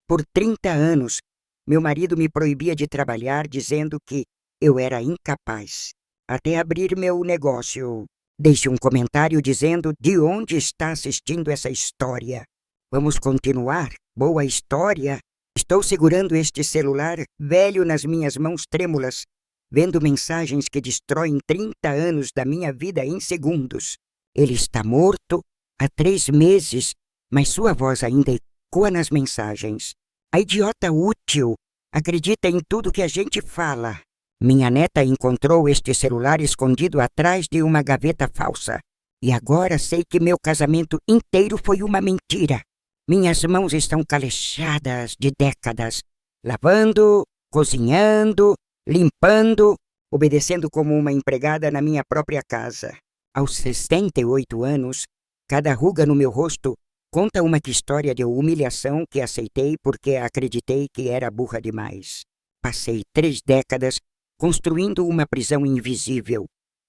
Por 30 anos, meu marido me proibia de trabalhar, dizendo que eu era incapaz. Até abrir meu negócio. Deixe um comentário dizendo de onde está assistindo essa história. Vamos continuar? Boa história! Estou segurando este celular velho nas minhas mãos trêmulas, vendo mensagens que destroem 30 anos da minha vida em segundos. Ele está morto há 3 meses, mas sua voz ainda ecoa nas mensagens. A idiota útil acredita em tudo que a gente fala. Minha neta encontrou este celular escondido atrás de uma gaveta falsa. E agora sei que meu casamento inteiro foi uma mentira. Minhas mãos estão calejadas de décadas, lavando, cozinhando, limpando, obedecendo como uma empregada na minha própria casa. Aos 68 anos, cada ruga no meu rosto conta uma história de humilhação que aceitei porque acreditei que era burra demais. Passei 3 décadas construindo uma prisão invisível,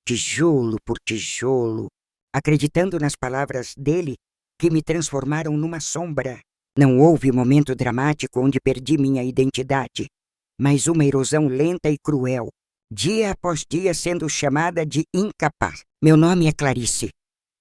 tijolo por tijolo, acreditando nas palavras dele que me transformaram numa sombra. Não houve momento dramático onde perdi minha identidade, mas uma erosão lenta e cruel, dia após dia sendo chamada de incapaz. Meu nome é Clarice,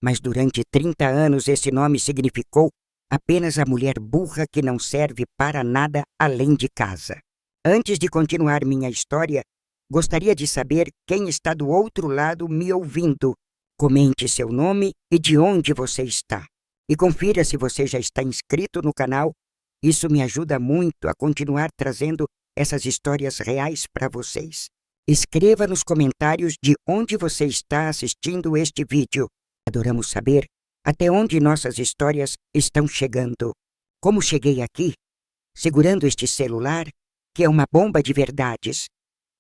mas durante 30 anos esse nome significou apenas a mulher burra que não serve para nada além de casa. Antes de continuar minha história, gostaria de saber quem está do outro lado me ouvindo. Comente seu nome e de onde você está. E confira se você já está inscrito no canal. Isso me ajuda muito a continuar trazendo essas histórias reais para vocês. Escreva nos comentários de onde você está assistindo este vídeo. Adoramos saber até onde nossas histórias estão chegando. Como cheguei aqui? Segurando este celular, que é uma bomba de verdades.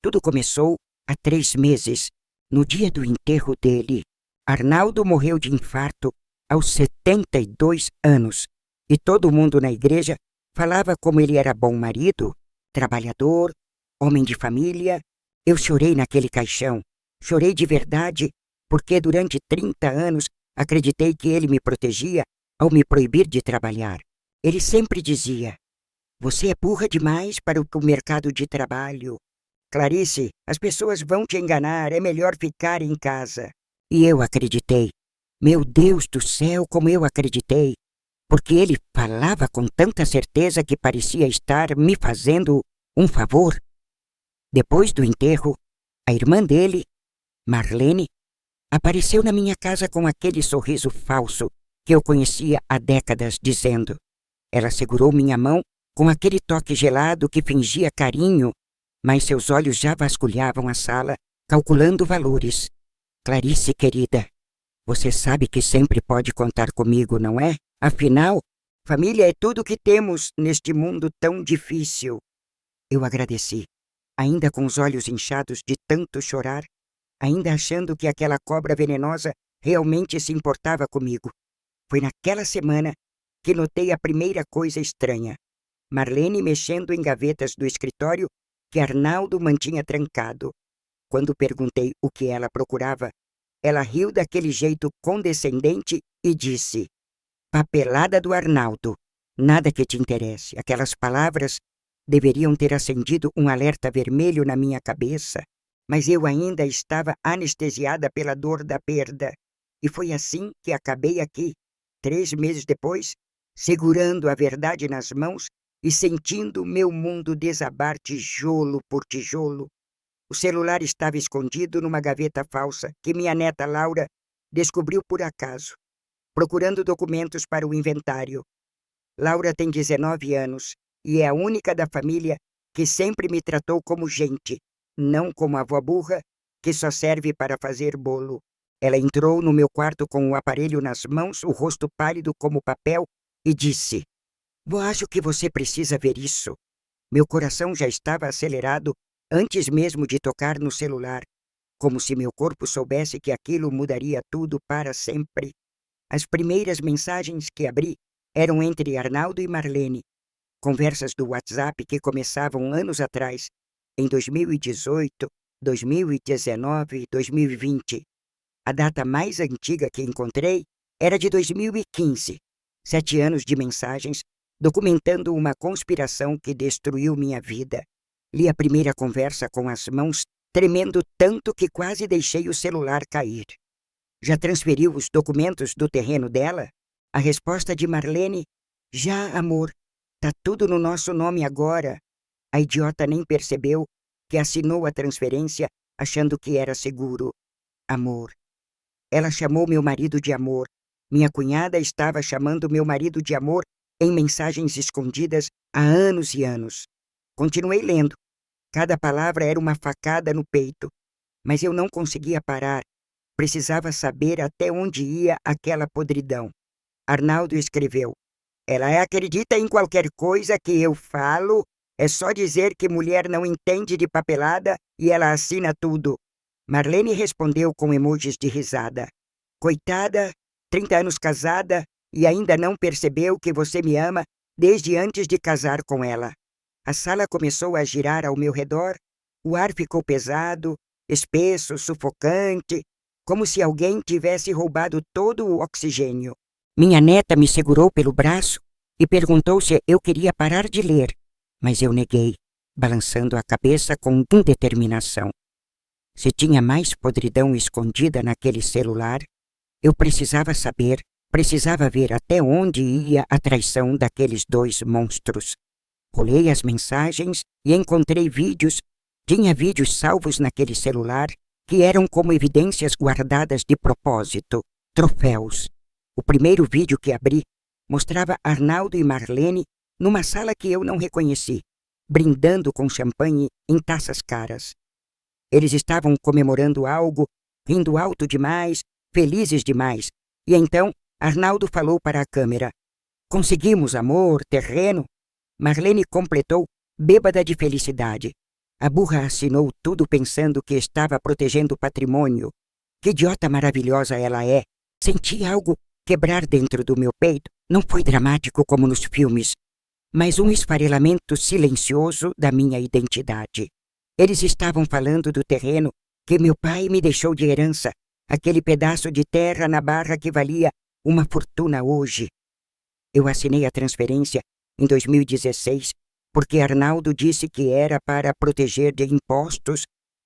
Tudo começou há 3 meses, no dia do enterro dele. Arnaldo morreu de infarto aos 72 anos, e todo mundo na igreja falava como ele era bom marido, trabalhador, homem de família. Eu chorei naquele caixão, chorei de verdade, porque durante 30 anos acreditei que ele me protegia ao me proibir de trabalhar. Ele sempre dizia: "Você é burra demais para o mercado de trabalho. Clarice, as pessoas vão te enganar, é melhor ficar em casa." E eu acreditei. Meu Deus do céu, como eu acreditei! Porque ele falava com tanta certeza que parecia estar me fazendo um favor. Depois do enterro, a irmã dele, Marlene, apareceu na minha casa com aquele sorriso falso que eu conhecia há décadas, dizendo. Ela segurou minha mão com aquele toque gelado que fingia carinho, mas seus olhos já vasculhavam a sala, calculando valores. "Clarice, querida, você sabe que sempre pode contar comigo, não é? Afinal, família é tudo que temos neste mundo tão difícil." Eu agradeci, ainda com os olhos inchados de tanto chorar, ainda achando que aquela cobra venenosa realmente se importava comigo. Foi naquela semana que notei a primeira coisa estranha. Marlene mexendo em gavetas do escritório que Arnaldo mantinha trancado. Quando perguntei o que ela procurava, ela riu daquele jeito condescendente e disse: "Papelada do Arnaldo. Nada que te interesse." Aquelas palavras deveriam ter acendido um alerta vermelho na minha cabeça, mas eu ainda estava anestesiada pela dor da perda. E foi assim que acabei aqui, 3 meses depois, segurando a verdade nas mãos e sentindo meu mundo desabar tijolo por tijolo. O celular estava escondido numa gaveta falsa que minha neta Laura descobriu por acaso, procurando documentos para o inventário. Laura tem 19 anos e é a única da família que sempre me tratou como gente, não como a avó burra que só serve para fazer bolo. Ela entrou no meu quarto com o aparelho nas mãos, o rosto pálido como papel, e disse: "Eu acho que você precisa ver isso." Meu coração já estava acelerado antes mesmo de tocar no celular, como se meu corpo soubesse que aquilo mudaria tudo para sempre. As primeiras mensagens que abri eram entre Arnaldo e Marlene, conversas do WhatsApp que começavam anos atrás, em 2018, 2019, 2020. A data mais antiga que encontrei era de 2015. 7 anos de mensagens documentando uma conspiração que destruiu minha vida. Li a primeira conversa com as mãos tremendo tanto que quase deixei o celular cair. Já transferiu os documentos do terreno dela? A resposta de Marlene: já, amor. Tá tudo no nosso nome agora. A idiota nem percebeu que assinou a transferência achando que era seguro. Amor. Ela chamou meu marido de amor. Minha cunhada estava chamando meu marido de amor em mensagens escondidas há anos e anos. Continuei lendo. Cada palavra era uma facada no peito. Mas eu não conseguia parar. Precisava saber até onde ia aquela podridão. Arnaldo escreveu: ela acredita em qualquer coisa que eu falo. É só dizer que mulher não entende de papelada e ela assina tudo. Marlene respondeu com emojis de risada. Coitada, 30 anos casada e ainda não percebeu que você me ama desde antes de casar com ela. A sala começou a girar ao meu redor. O ar ficou pesado, espesso, sufocante, como se alguém tivesse roubado todo o oxigênio. Minha neta me segurou pelo braço e perguntou se eu queria parar de ler, mas eu neguei, balançando a cabeça com indeterminação. Se tinha mais podridão escondida naquele celular, eu precisava saber, precisava ver até onde ia a traição daqueles dois monstros. Rolei as mensagens e encontrei vídeos. Tinha vídeos salvos naquele celular que eram como evidências guardadas de propósito, troféus. O primeiro vídeo que abri mostrava Arnaldo e Marlene numa sala que eu não reconheci, brindando com champanhe em taças caras. Eles estavam comemorando algo, rindo alto demais, felizes demais. E então Arnaldo falou para a câmera: conseguimos amor, terreno. Marlene completou, bêbada de felicidade. A burra assinou tudo pensando que estava protegendo o patrimônio. Que idiota maravilhosa ela é. Senti algo quebrar dentro do meu peito. Não foi dramático como nos filmes, mas um esfarelamento silencioso da minha identidade. Eles estavam falando do terreno que meu pai me deixou de herança, aquele pedaço de terra na Barra que valia uma fortuna hoje. Eu assinei a transferência em 2016 porque Arnaldo disse que era para proteger de impostos,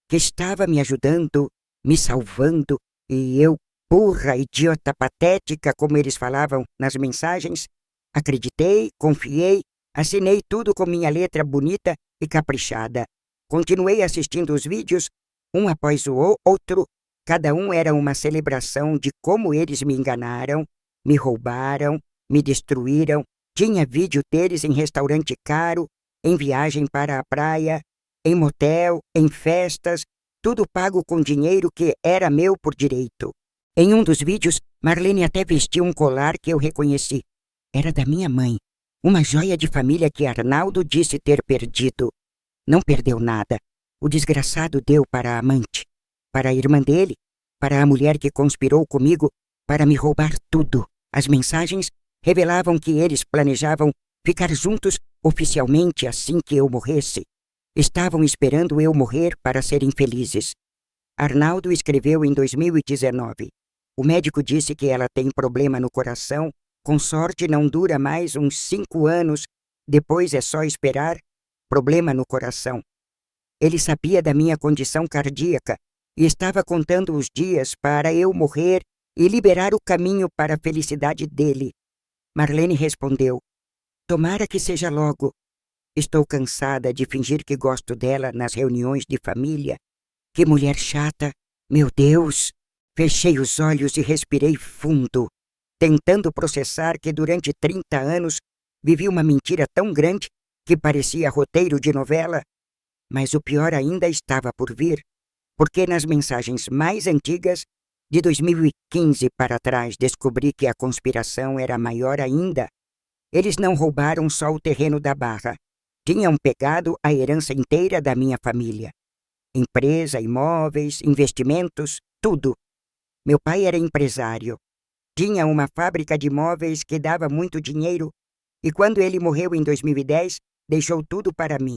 que estava me ajudando, me salvando, e eu, burra, idiota, patética, como eles falavam nas mensagens, acreditei, confiei, assinei tudo com minha letra bonita e caprichada. Continuei assistindo os vídeos, um após o outro. Cada um era uma celebração de como eles me enganaram, me roubaram, me destruíram. Tinha vídeo deles em restaurante caro, em viagem para a praia, em motel, em festas, tudo pago com dinheiro que era meu por direito. Em um dos vídeos, Marlene até vestiu um colar que eu reconheci. Era da minha mãe, uma joia de família que Arnaldo disse ter perdido. Não perdeu nada. O desgraçado deu para a amante, para a irmã dele, para a mulher que conspirou comigo para me roubar tudo. As mensagens revelavam que eles planejavam ficar juntos oficialmente assim que eu morresse. Estavam esperando eu morrer para serem felizes. Arnaldo escreveu em 2019. O médico disse que ela tem problema no coração, com sorte não dura mais uns 5 anos, depois é só esperar. Problema no coração. Ele sabia da minha condição cardíaca e estava contando os dias para eu morrer e liberar o caminho para a felicidade dele. Marlene respondeu: tomara que seja logo. Estou cansada de fingir que gosto dela nas reuniões de família. Que mulher chata! Meu Deus! Fechei os olhos e respirei fundo, tentando processar que durante 30 anos vivi uma mentira tão grande que parecia roteiro de novela. Mas o pior ainda estava por vir, porque nas mensagens mais antigas, de 2015 para trás, descobri que a conspiração era maior ainda. Eles não roubaram só o terreno da Barra. Tinham pegado a herança inteira da minha família. Empresa, imóveis, investimentos, tudo. Meu pai era empresário. Tinha uma fábrica de móveis que dava muito dinheiro e quando ele morreu em 2010, deixou tudo para mim.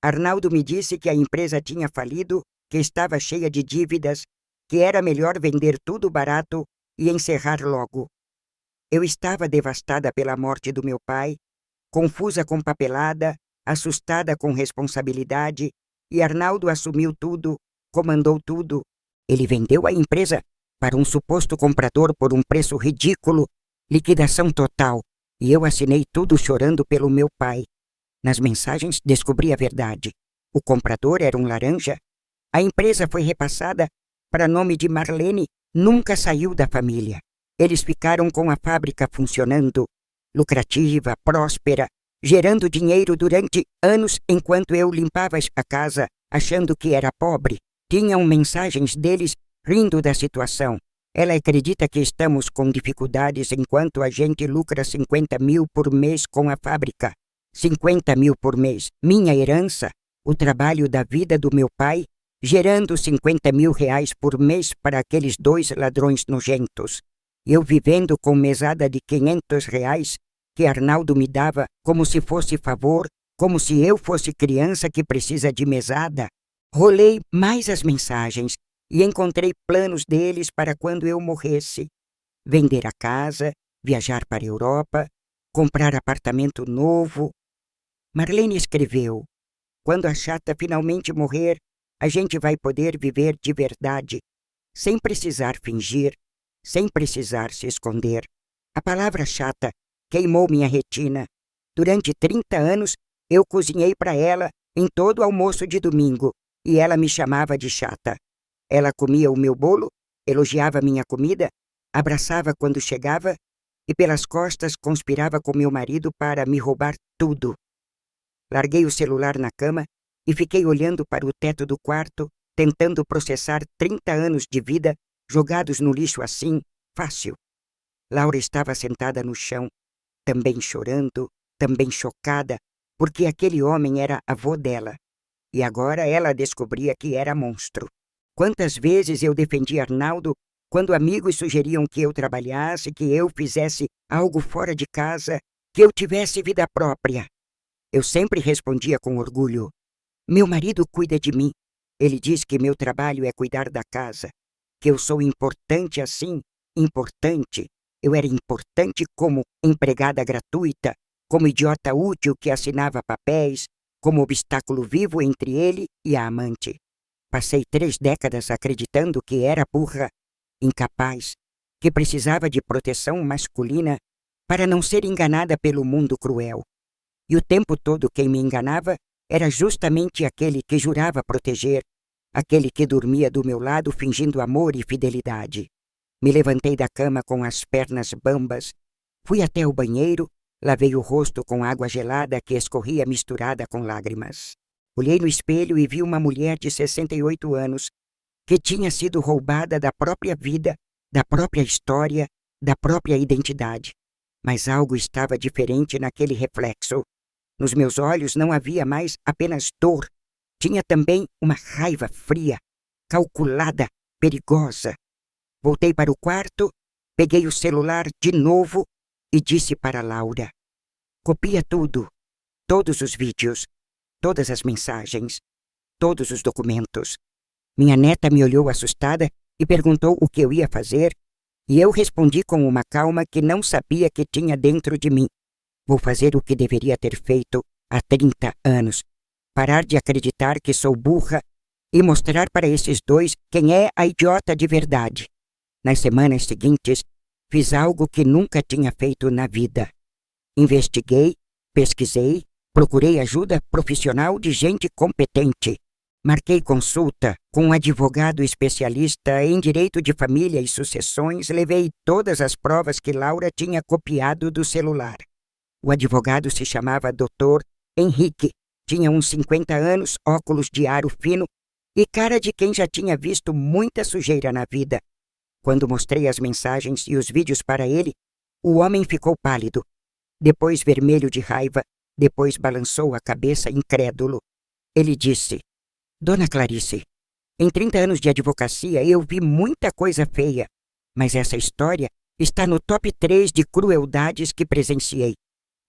Arnaldo me disse que a empresa tinha falido, que estava cheia de dívidas, que era melhor vender tudo barato e encerrar logo. Eu estava devastada pela morte do meu pai confusa com papelada, assustada com responsabilidade, e Arnaldo assumiu tudo, comandou tudo. Ele vendeu a empresa para um suposto comprador por um preço ridículo, liquidação total, e eu assinei tudo chorando pelo meu pai. Nas mensagens descobri a verdade. O comprador era um laranja. A empresa foi repassada para nome de Marlene, nunca saiu da família. Eles ficaram com a fábrica funcionando, lucrativa, próspera, gerando dinheiro durante anos enquanto eu limpava a casa, achando que era pobre. Tinham mensagens deles rindo da situação. Ela acredita que estamos com dificuldades enquanto a gente lucra 50 mil por mês com a fábrica. 50 mil por mês. Minha herança, o trabalho da vida do meu pai, gerando 50 mil reais por mês para aqueles dois ladrões nojentos. Eu vivendo com mesada de 500 reais que Arnaldo me dava como se fosse favor, como se eu fosse criança que precisa de mesada. Rolei mais as mensagens e encontrei planos deles para quando eu morresse. Vender a casa, viajar para a Europa, comprar apartamento novo. Marlene escreveu: quando a chata finalmente morrer, a gente vai poder viver de verdade, sem precisar fingir, sem precisar se esconder. A palavra chata queimou minha retina. Durante 30 anos, eu cozinhei para ela em todo almoço de domingo, e ela me chamava de chata. Ela comia o meu bolo, elogiava minha comida, abraçava quando chegava e pelas costas conspirava com meu marido para me roubar tudo. Larguei o celular na cama e fiquei olhando para o teto do quarto, tentando processar 30 anos de vida jogados no lixo assim, fácil. Laura estava sentada no chão, também chorando, também chocada, porque aquele homem era avô dela. E agora ela descobria que era monstro. Quantas vezes eu defendi Arnaldo quando amigos sugeriam que eu trabalhasse, que eu fizesse algo fora de casa, que eu tivesse vida própria. Eu sempre respondia com orgulho: meu marido cuida de mim. Ele diz que meu trabalho é cuidar da casa, que eu sou importante assim, importante. Eu era importante como empregada gratuita, como idiota útil que assinava papéis, como obstáculo vivo entre ele e a amante. Passei 3 décadas acreditando que era burra, incapaz, que precisava de proteção masculina para não ser enganada pelo mundo cruel. E o tempo todo quem me enganava era justamente aquele que jurava proteger, aquele que dormia do meu lado fingindo amor e fidelidade. Me levantei da cama com as pernas bambas, fui até o banheiro, lavei o rosto com água gelada que escorria misturada com lágrimas. Olhei no espelho e vi uma mulher de 68 anos que tinha sido roubada da própria vida, da própria história, da própria identidade. Mas algo estava diferente naquele reflexo. Nos meus olhos não havia mais apenas dor. Tinha também uma raiva fria, calculada, perigosa. Voltei para o quarto, peguei o celular de novo e disse para Laura: copia tudo, todos os vídeos, todas as mensagens, todos os documentos. Minha neta me olhou assustada e perguntou o que eu ia fazer, e eu respondi com uma calma que não sabia que tinha dentro de mim. Vou fazer o que deveria ter feito há 30 anos. Parar de acreditar que sou burra e mostrar para esses dois quem é a idiota de verdade. Nas semanas seguintes, fiz algo que nunca tinha feito na vida. Investiguei, pesquisei, procurei ajuda profissional de gente competente. Marquei consulta com um advogado especialista em direito de família e sucessões, levei todas as provas que Laura tinha copiado do celular. O advogado se chamava Dr. Henrique, tinha uns 50 anos, óculos de aro fino e cara de quem já tinha visto muita sujeira na vida. Quando mostrei as mensagens e os vídeos para ele, o homem ficou pálido, depois vermelho de raiva, depois balançou a cabeça incrédulo. Ele disse: Dona Clarice, em 30 anos de advocacia eu vi muita coisa feia, mas essa história está no top 3 de crueldades que presenciei.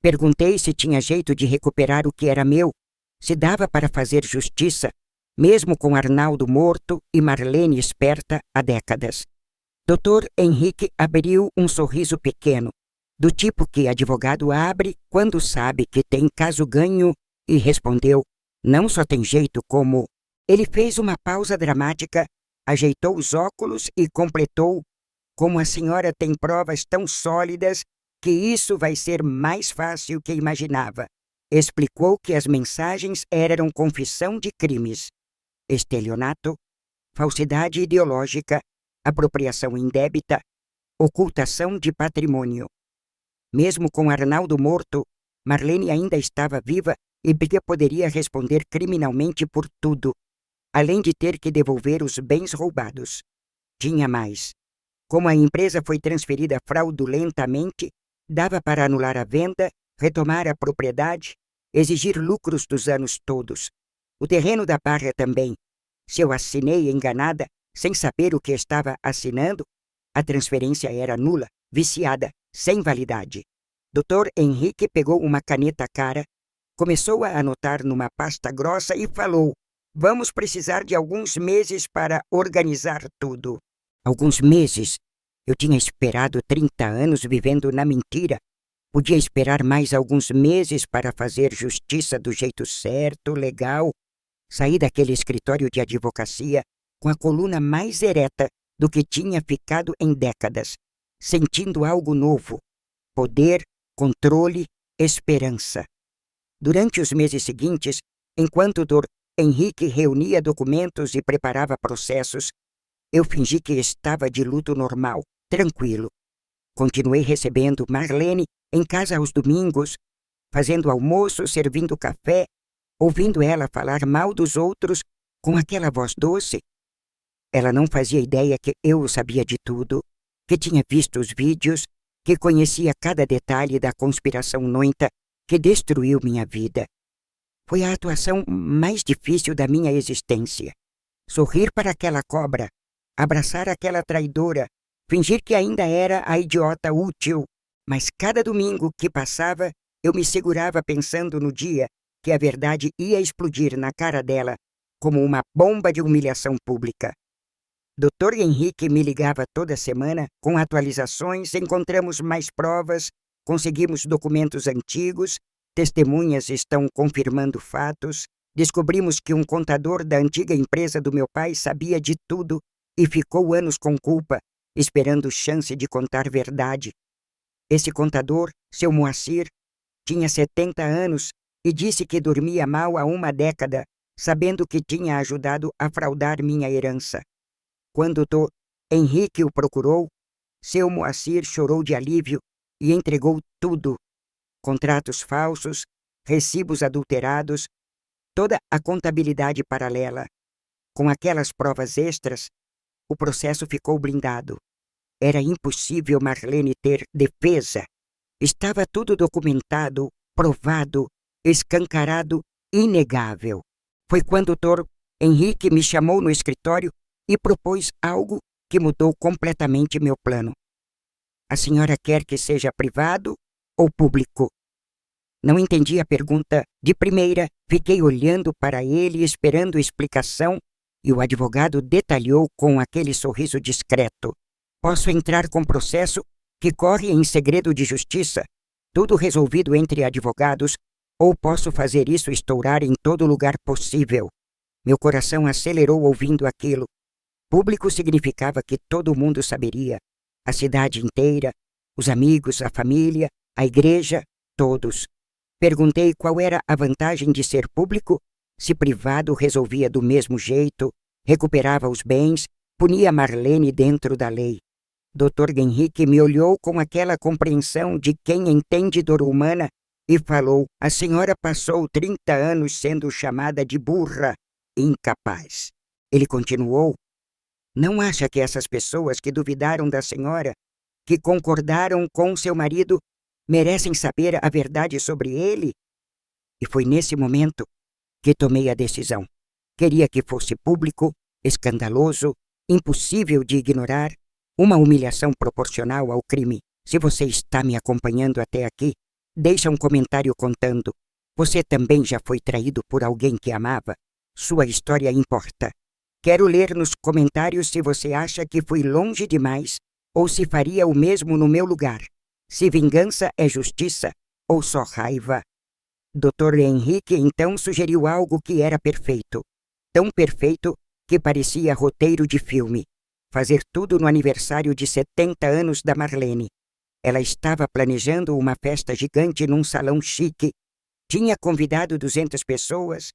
Perguntei se tinha jeito de recuperar o que era meu, se dava para fazer justiça, mesmo com Arnaldo morto e Marlene esperta há décadas. Dr. Henrique abriu um sorriso pequeno, do tipo que advogado abre quando sabe que tem caso ganho, e respondeu: não só tem jeito como... Ele fez uma pausa dramática, ajeitou os óculos e completou: como a senhora tem provas tão sólidas que isso vai ser mais fácil que imaginava. Explicou que as mensagens eram confissão de crimes: estelionato, falsidade ideológica, apropriação indébita, ocultação de patrimônio. Mesmo com Arnaldo morto, Marlene ainda estava viva e poderia responder criminalmente por tudo, além de ter que devolver os bens roubados. Tinha mais. Como a empresa foi transferida fraudulentamente, dava para anular a venda, retomar a propriedade, exigir lucros dos anos todos. O terreno da Barra também. Se eu assinei enganada, sem saber o que estava assinando, a transferência era nula, viciada, sem validade. Dr. Henrique pegou uma caneta cara, começou a anotar numa pasta grossa e falou: vamos precisar de alguns meses para organizar tudo. Alguns meses? Eu tinha esperado 30 anos vivendo na mentira. Podia esperar mais alguns meses para fazer justiça do jeito certo, legal. Saí daquele escritório de advocacia com a coluna mais ereta do que tinha ficado em décadas, sentindo algo novo: poder, controle, esperança. Durante os meses seguintes, enquanto Dr. Henrique reunia documentos e preparava processos, eu fingi que estava de luto normal, tranquilo. Continuei recebendo Marlene em casa aos domingos, fazendo almoço, servindo café, ouvindo ela falar mal dos outros com aquela voz doce. Ela não fazia ideia que eu sabia de tudo, que tinha visto os vídeos, que conhecia cada detalhe da conspiração noita que destruiu minha vida. Foi a atuação mais difícil da minha existência. Sorrir para aquela cobra, abraçar aquela traidora, fingir que ainda era a idiota útil. Mas cada domingo que passava, eu me segurava pensando no dia que a verdade ia explodir na cara dela como uma bomba de humilhação pública. Dr. Henrique me ligava toda semana com atualizações, encontramos mais provas, conseguimos documentos antigos, testemunhas estão confirmando fatos, descobrimos que um contador da antiga empresa do meu pai sabia de tudo e ficou anos com culpa, esperando chance de contar verdade. Esse contador, seu Moacir, tinha 70 anos e disse que dormia mal há uma década, sabendo que tinha ajudado a fraudar minha herança. Quando Dr. Henrique o procurou, seu Moacir chorou de alívio e entregou tudo: contratos falsos, recibos adulterados, toda a contabilidade paralela. Com aquelas provas extras, o processo ficou blindado. Era impossível Marlene ter defesa. Estava tudo documentado, provado, escancarado, inegável. Foi quando o Dr. Henrique me chamou no escritório e propôs algo que mudou completamente meu plano. A senhora quer que seja privado ou público? Não entendi a pergunta de primeira, fiquei olhando para ele esperando explicação e o advogado detalhou com aquele sorriso discreto: posso entrar com processo que corre em segredo de justiça, tudo resolvido entre advogados, ou posso fazer isso estourar em todo lugar possível. Meu coração acelerou ouvindo aquilo. Público significava que todo mundo saberia, a cidade inteira, os amigos, a família, a igreja, todos. Perguntei qual era a vantagem de ser público, se privado resolvia do mesmo jeito, recuperava os bens, punia Marlene dentro da lei. Dr. Henrique me olhou com aquela compreensão de quem entende dor humana e falou: a senhora passou 30 anos sendo chamada de burra, incapaz. Ele continuou: não acha que essas pessoas que duvidaram da senhora, que concordaram com seu marido, merecem saber a verdade sobre ele? E foi nesse momento que tomei a decisão. Queria que fosse público, escandaloso, impossível de ignorar, uma humilhação proporcional ao crime. Se você está me acompanhando até aqui, deixa um comentário contando. Você também já foi traído por alguém que amava? Sua história importa. Quero ler nos comentários se você acha que fui longe demais ou se faria o mesmo no meu lugar. se vingança é justiça ou só raiva. Dr. Henrique então sugeriu algo que era perfeito. Tão perfeito que parecia roteiro de filme. Fazer tudo no aniversário de 70 anos da Marlene. Ela estava planejando uma festa gigante num salão chique. Tinha convidado 200 pessoas,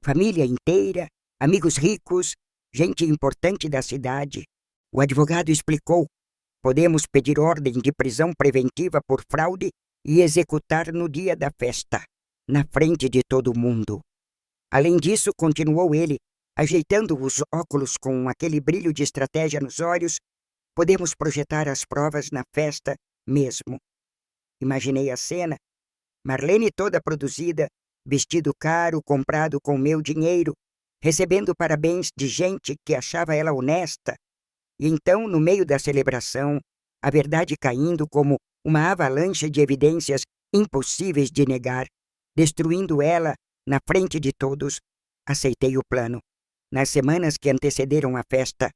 família inteira, amigos ricos, gente importante da cidade. O advogado explicou: podemos pedir ordem de prisão preventiva por fraude e executar no dia da festa, na frente de todo mundo. Além disso, continuou ele, ajeitando os óculos com aquele brilho de estratégia nos olhos, podemos projetar as provas na festa mesmo. Imaginei a cena, Marlene toda produzida, vestido caro, comprado com meu dinheiro, recebendo parabéns de gente que achava ela honesta. E então, no meio da celebração, a verdade caindo como uma avalanche de evidências impossíveis de negar, destruindo ela na frente de todos, aceitei o plano. Nas semanas que antecederam a festa,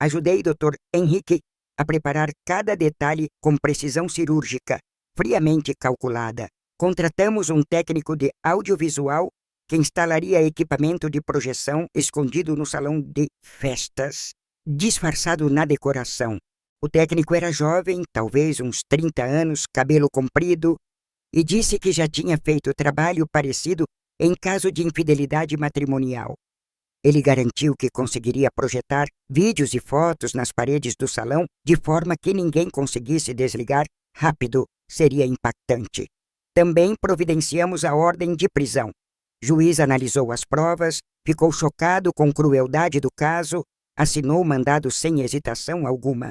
ajudei Dr. Henrique a preparar cada detalhe com precisão cirúrgica, friamente calculada. Contratamos um técnico de audiovisual que instalaria equipamento de projeção escondido no salão de festas, disfarçado na decoração. O técnico era jovem, talvez uns 30 anos, cabelo comprido, e disse que já tinha feito trabalho parecido em caso de infidelidade matrimonial. Ele garantiu que conseguiria projetar vídeos e fotos nas paredes do salão de forma que ninguém conseguisse desligar rápido, seria impactante. Também providenciamos a ordem de prisão. O juiz analisou as provas, ficou chocado com a crueldade do caso, assinou o mandado sem hesitação alguma.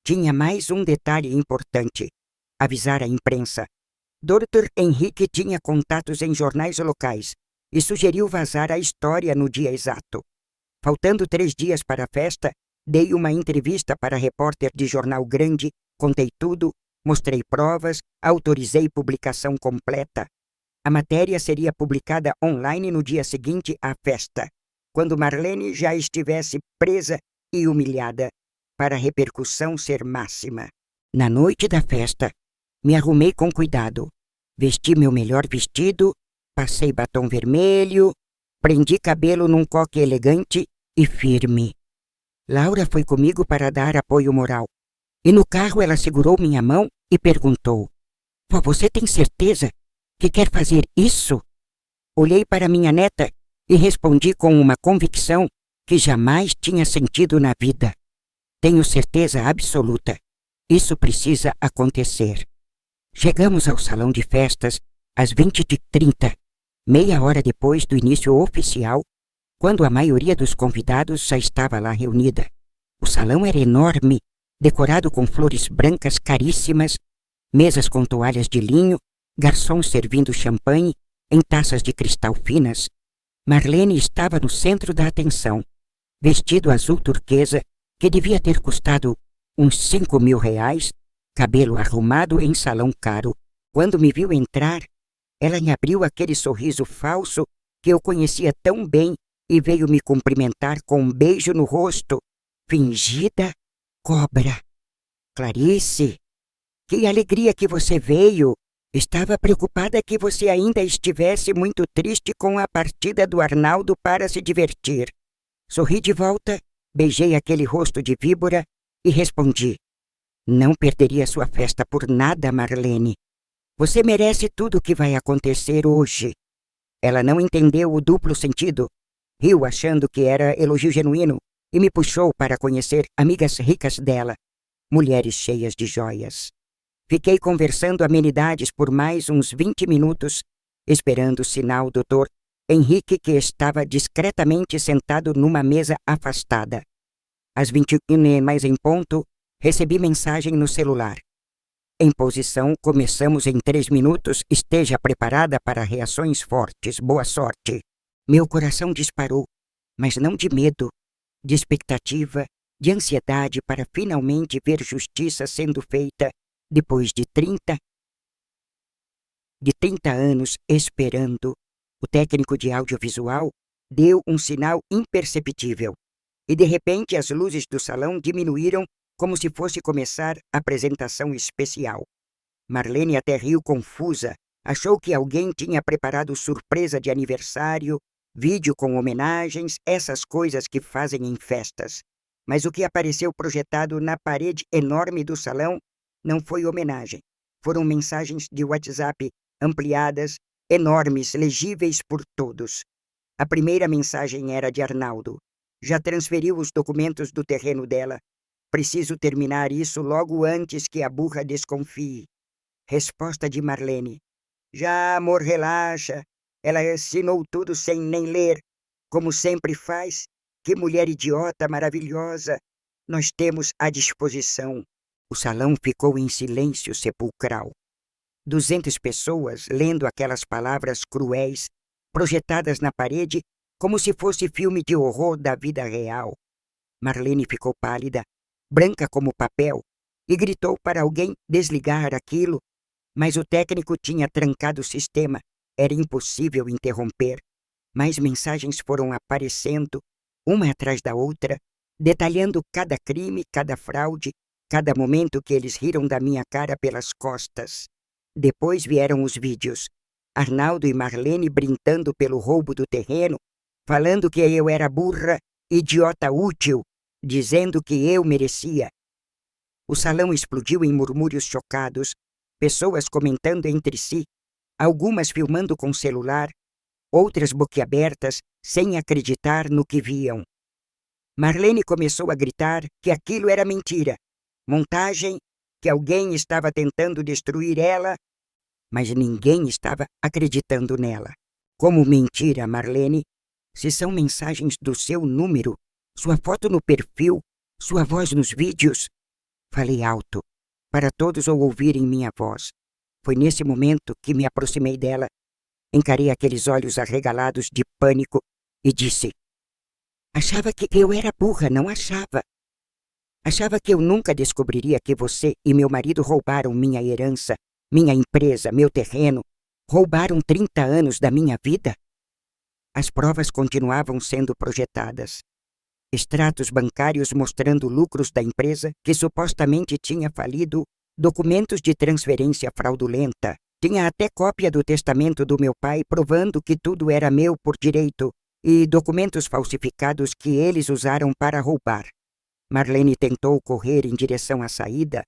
Tinha mais um detalhe importante: avisar a imprensa. Dr. Henrique tinha contatos em jornais locais e sugeriu vazar a história no dia exato. Faltando 3 dias para a festa, dei uma entrevista para repórter de jornal grande, contei tudo, mostrei provas, autorizei publicação completa. A matéria seria publicada online no dia seguinte à festa, quando Marlene já estivesse presa e humilhada, para a repercussão ser máxima. Na noite da festa, me arrumei com cuidado. Vesti meu melhor vestido, passei batom vermelho, prendi cabelo num coque elegante e firme. Laura foi comigo para dar apoio moral. E no carro ela segurou minha mão e perguntou: "Vó, você tem certeza que quer fazer isso?" Olhei para minha neta e respondi com uma convicção que jamais tinha sentido na vida. Tenho certeza absoluta. Isso precisa acontecer. Chegamos ao salão de festas às 20h30, meia hora depois do início oficial, quando a maioria dos convidados já estava lá reunida. O salão era enorme, decorado com flores brancas caríssimas, mesas com toalhas de linho, garçons servindo champanhe em taças de cristal finas. Marlene estava no centro da atenção, vestido azul turquesa, que devia ter custado uns R$ 5.000, cabelo arrumado em salão caro. Quando me viu entrar, ela me abriu aquele sorriso falso que eu conhecia tão bem e veio me cumprimentar com um beijo no rosto. Fingida cobra. Clarice, que alegria que você veio. Estava preocupada que você ainda estivesse muito triste com a partida do Arnaldo para se divertir. Sorri de volta, beijei aquele rosto de víbora e respondi: "Não perderia sua festa por nada, Marlene. Você merece tudo o que vai acontecer hoje." Ela não entendeu o duplo sentido. Riu achando que era elogio genuíno e me puxou para conhecer amigas ricas dela, mulheres cheias de joias. Fiquei conversando amenidades por mais uns 20 minutos, esperando o sinal do Dr. Henrique, que estava discretamente sentado numa mesa afastada. Às 21h mais em ponto, recebi mensagem no celular: "Em posição, começamos em 3 minutos, esteja preparada para reações fortes, boa sorte." Meu coração disparou, mas não de medo, de expectativa, de ansiedade para finalmente ver justiça sendo feita depois de 30 anos esperando. O técnico de audiovisual deu um sinal imperceptível e de repente as luzes do salão diminuíram como se fosse começar a apresentação especial. Marlene até riu confusa. Achou que alguém tinha preparado surpresa de aniversário, vídeo com homenagens, essas coisas que fazem em festas. Mas o que apareceu projetado na parede enorme do salão não foi homenagem. Foram mensagens de WhatsApp ampliadas, enormes, legíveis por todos. A primeira mensagem era de Arnaldo. Já transferiu os documentos do terreno dela. Preciso terminar isso logo antes que a burra desconfie. Resposta de Marlene. Já, amor, relaxa. Ela assinou tudo sem nem ler. Como sempre faz. Que mulher idiota maravilhosa. Nós temos à disposição. O salão ficou em silêncio sepulcral. 200 pessoas lendo aquelas palavras cruéis, projetadas na parede, como se fosse filme de horror da vida real. Marlene ficou pálida, branca como papel, e gritou para alguém desligar aquilo, mas o técnico tinha trancado o sistema. Era impossível interromper. Mais mensagens foram aparecendo, uma atrás da outra, detalhando cada crime, cada fraude, cada momento que eles riram da minha cara pelas costas. Depois vieram os vídeos. Arnaldo e Marlene brindando pelo roubo do terreno, falando que eu era burra, idiota útil, dizendo que eu merecia. O salão explodiu em murmúrios chocados, pessoas comentando entre si, algumas filmando com celular, outras boquiabertas, sem acreditar no que viam. Marlene começou a gritar que aquilo era mentira, montagem, que alguém estava tentando destruir ela, mas ninguém estava acreditando nela. Como mentira, Marlene? Se são mensagens do seu número, sua foto no perfil, sua voz nos vídeos. Falei alto, para todos ouvirem minha voz. Foi nesse momento que me aproximei dela, encarei aqueles olhos arregalados de pânico e disse: achava que eu era burra, não achava. Achava que eu nunca descobriria que você e meu marido roubaram minha herança, minha empresa, meu terreno, roubaram 30 anos da minha vida? As provas continuavam sendo projetadas. Extratos bancários mostrando lucros da empresa que supostamente tinha falido, documentos de transferência fraudulenta. Tinha até cópia do testamento do meu pai provando que tudo era meu por direito e documentos falsificados que eles usaram para roubar. Marlene tentou correr em direção à saída,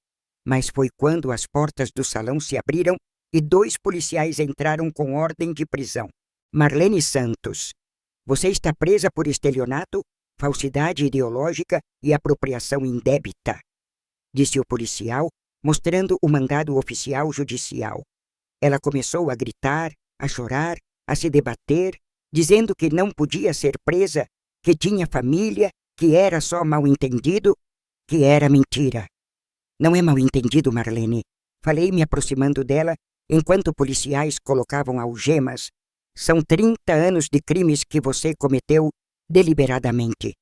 mas foi quando as portas do salão se abriram e 2 policiais entraram com ordem de prisão. Marlene Santos, você está presa por estelionato, falsidade ideológica e apropriação indébita, disse o policial, mostrando o mandado oficial judicial. Ela começou a gritar, a chorar, a se debater, dizendo que não podia ser presa, que tinha família, que era só mal-entendido, que era mentira. Não é mal-entendido, Marlene. Falei me aproximando dela, enquanto policiais colocavam algemas. São 30 anos de crimes que você cometeu deliberadamente.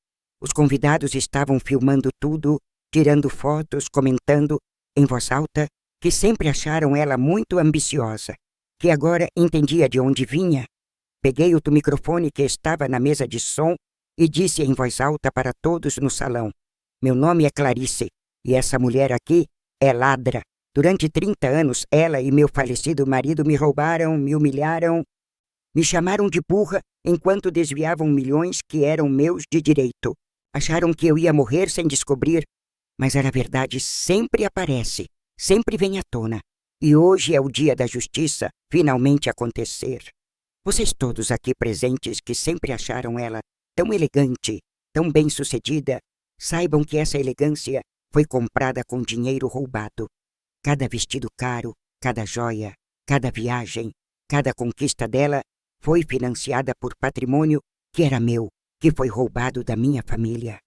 Os convidados estavam filmando tudo, tirando fotos, comentando, em voz alta, que sempre acharam ela muito ambiciosa, que agora entendia de onde vinha. Peguei o microfone que estava na mesa de som e disse em voz alta para todos no salão: meu nome é Clarice, e essa mulher aqui é ladra. Durante 30 anos, ela e meu falecido marido me roubaram, me humilharam, me chamaram de burra enquanto desviavam milhões que eram meus de direito. Acharam que eu ia morrer sem descobrir, mas a verdade sempre aparece, sempre vem à tona. E hoje é o dia da justiça finalmente acontecer. Vocês todos aqui presentes que sempre acharam ela tão elegante, tão bem-sucedida, saibam que essa elegância foi comprada com dinheiro roubado. Cada vestido caro, cada joia, cada viagem, cada conquista dela foi financiada por patrimônio que era meu, que foi roubado da minha família.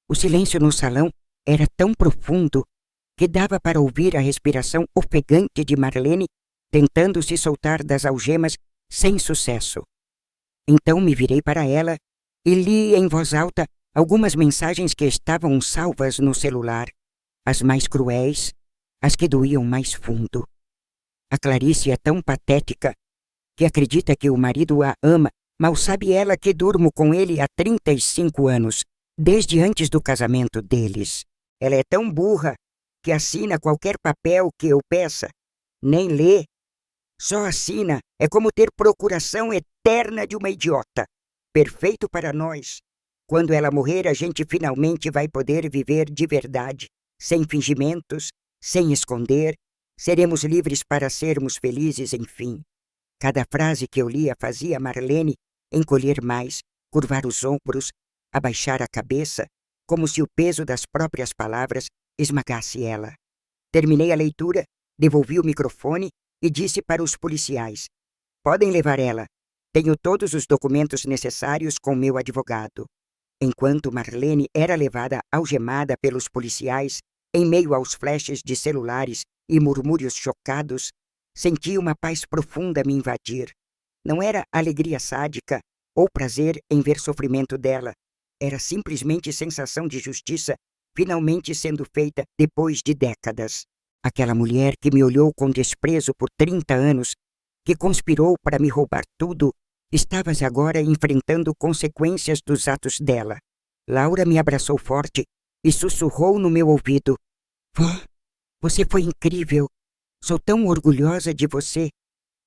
O silêncio no salão era tão profundo que dava para ouvir a respiração ofegante de Marlene tentando se soltar das algemas sem sucesso. Então me virei para ela e li em voz alta algumas mensagens que estavam salvas no celular, as mais cruéis, as que doíam mais fundo. A Clarice é tão patética que acredita que o marido a ama, mal sabe ela que durmo com ele há 35 anos, desde antes do casamento deles. Ela é tão burra que assina qualquer papel que eu peça, nem lê. Só assina é como ter procuração eterna de uma idiota. Perfeito para nós. Quando ela morrer, a gente finalmente vai poder viver de verdade, sem fingimentos, sem esconder. Seremos livres para sermos felizes, enfim. Cada frase que eu lia fazia Marlene encolher mais, curvar os ombros, abaixar a cabeça, como se o peso das próprias palavras esmagasse ela. Terminei a leitura, devolvi o microfone e disse para os policiais: podem levar ela. Tenho todos os documentos necessários com meu advogado. Enquanto Marlene era levada algemada pelos policiais, em meio aos flashes de celulares e murmúrios chocados, senti uma paz profunda me invadir. Não era alegria sádica ou prazer em ver sofrimento dela. Era simplesmente sensação de justiça finalmente sendo feita depois de décadas. Aquela mulher que me olhou com desprezo por 30 anos, que conspirou para me roubar tudo, estava agora enfrentando consequências dos atos dela. Laura me abraçou forte e sussurrou no meu ouvido: Vó, você foi incrível. Sou tão orgulhosa de você,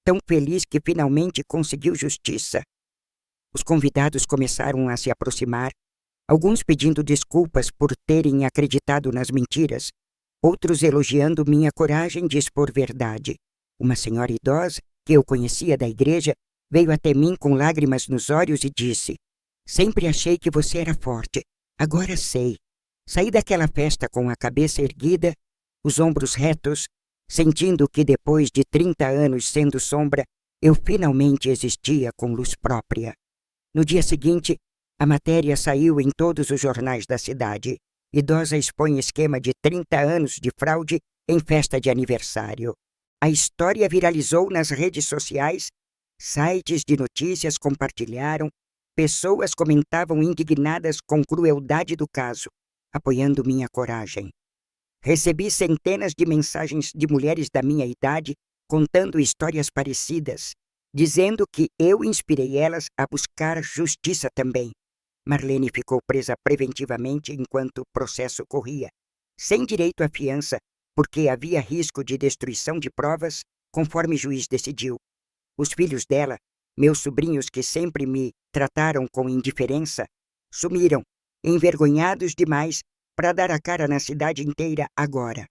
tão feliz que finalmente conseguiu justiça. Os convidados começaram a se aproximar, alguns pedindo desculpas por terem acreditado nas mentiras, outros elogiando minha coragem de expor verdade. Uma senhora idosa, que eu conhecia da igreja, veio até mim com lágrimas nos olhos e disse: sempre achei que você era forte, agora sei. Saí daquela festa com a cabeça erguida, os ombros retos, sentindo que depois de 30 anos sendo sombra, eu finalmente existia com luz própria. No dia seguinte, a matéria saiu em todos os jornais da cidade. Idosa expõe esquema de 30 anos de fraude em festa de aniversário. A história viralizou nas redes sociais, sites de notícias compartilharam, pessoas comentavam indignadas com crueldade do caso, apoiando minha coragem. Recebi centenas de mensagens de mulheres da minha idade contando histórias parecidas, dizendo que eu inspirei elas a buscar justiça também. Marlene ficou presa preventivamente enquanto o processo corria, sem direito à fiança, porque havia risco de destruição de provas, conforme o juiz decidiu. Os filhos dela, meus sobrinhos que sempre me trataram com indiferença, sumiram, envergonhados demais para dar a cara na cidade inteira agora.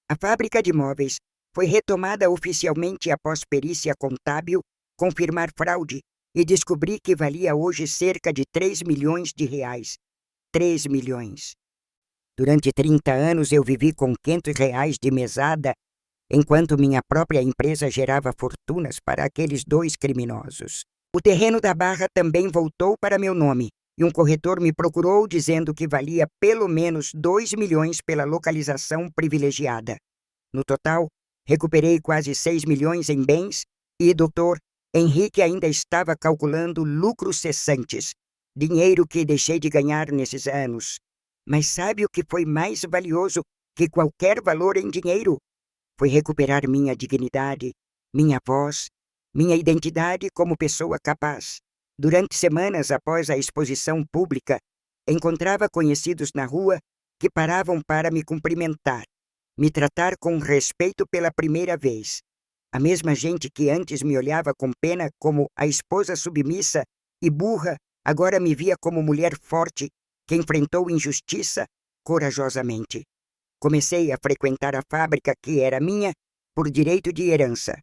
A fábrica de móveis foi retomada oficialmente após perícia contábil confirmar fraude e descobri que valia hoje cerca de 3 milhões de reais. 3 milhões. Durante 30 anos eu vivi com R$ 500 de mesada, enquanto minha própria empresa gerava fortunas para aqueles 2 criminosos. O terreno da Barra também voltou para meu nome, e um corretor me procurou dizendo que valia pelo menos 2 milhões pela localização privilegiada. No total, recuperei quase 6 milhões em bens e Dr. Henrique ainda estava calculando lucros cessantes, dinheiro que deixei de ganhar nesses anos. Mas sabe o que foi mais valioso que qualquer valor em dinheiro? Foi recuperar minha dignidade, minha voz, minha identidade como pessoa capaz. Durante semanas após a exposição pública, encontrava conhecidos na rua que paravam para me cumprimentar, me tratar com respeito pela primeira vez. A mesma gente que antes me olhava com pena como a esposa submissa e burra, agora me via como mulher forte que enfrentou injustiça corajosamente. Comecei a frequentar a fábrica que era minha por direito de herança.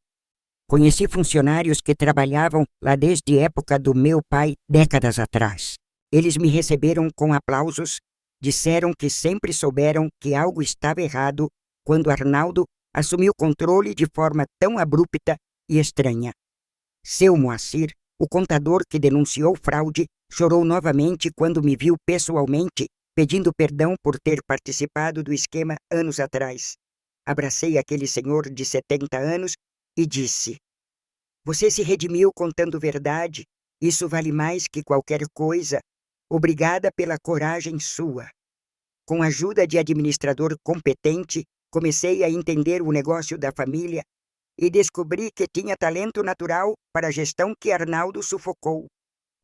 Conheci funcionários que trabalhavam lá desde a época do meu pai, décadas atrás. Eles me receberam com aplausos, disseram que sempre souberam que algo estava errado quando Arnaldo assumiu o controle de forma tão abrupta e estranha. Seu Moacir, o contador que denunciou fraude, chorou novamente quando me viu pessoalmente, pedindo perdão por ter participado do esquema anos atrás. Abracei aquele senhor de 70 anos e disse: você se redimiu contando verdade. Isso vale mais que qualquer coisa. Obrigada pela coragem sua. Com a ajuda de administrador competente, comecei a entender o negócio da família e descobri que tinha talento natural para a gestão que Arnaldo sufocou.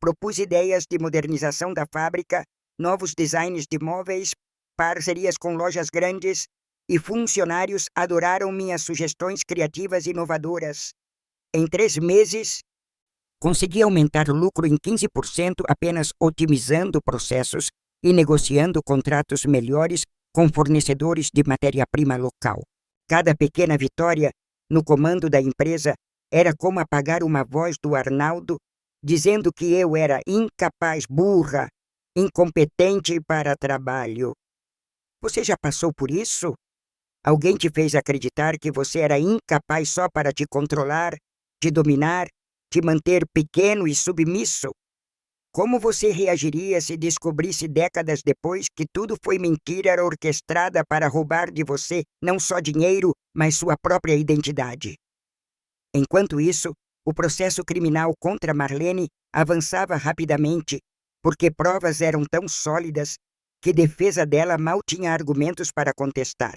Propus ideias de modernização da fábrica, novos designs de móveis, parcerias com lojas grandes, e funcionários adoraram minhas sugestões criativas e inovadoras. Em 3 meses, consegui aumentar o lucro em 15% apenas otimizando processos e negociando contratos melhores com fornecedores de matéria-prima local. Cada pequena vitória no comando da empresa era como apagar uma voz do Arnaldo dizendo que eu era incapaz, burra, incompetente para trabalho. Você já passou por isso? Alguém te fez acreditar que você era incapaz só para te controlar, te dominar, te manter pequeno e submisso? Como você reagiria se descobrisse décadas depois que tudo foi mentira orquestrada para roubar de você não só dinheiro, mas sua própria identidade? Enquanto isso, o processo criminal contra Marlene avançava rapidamente, porque provas eram tão sólidas que defesa dela mal tinha argumentos para contestar.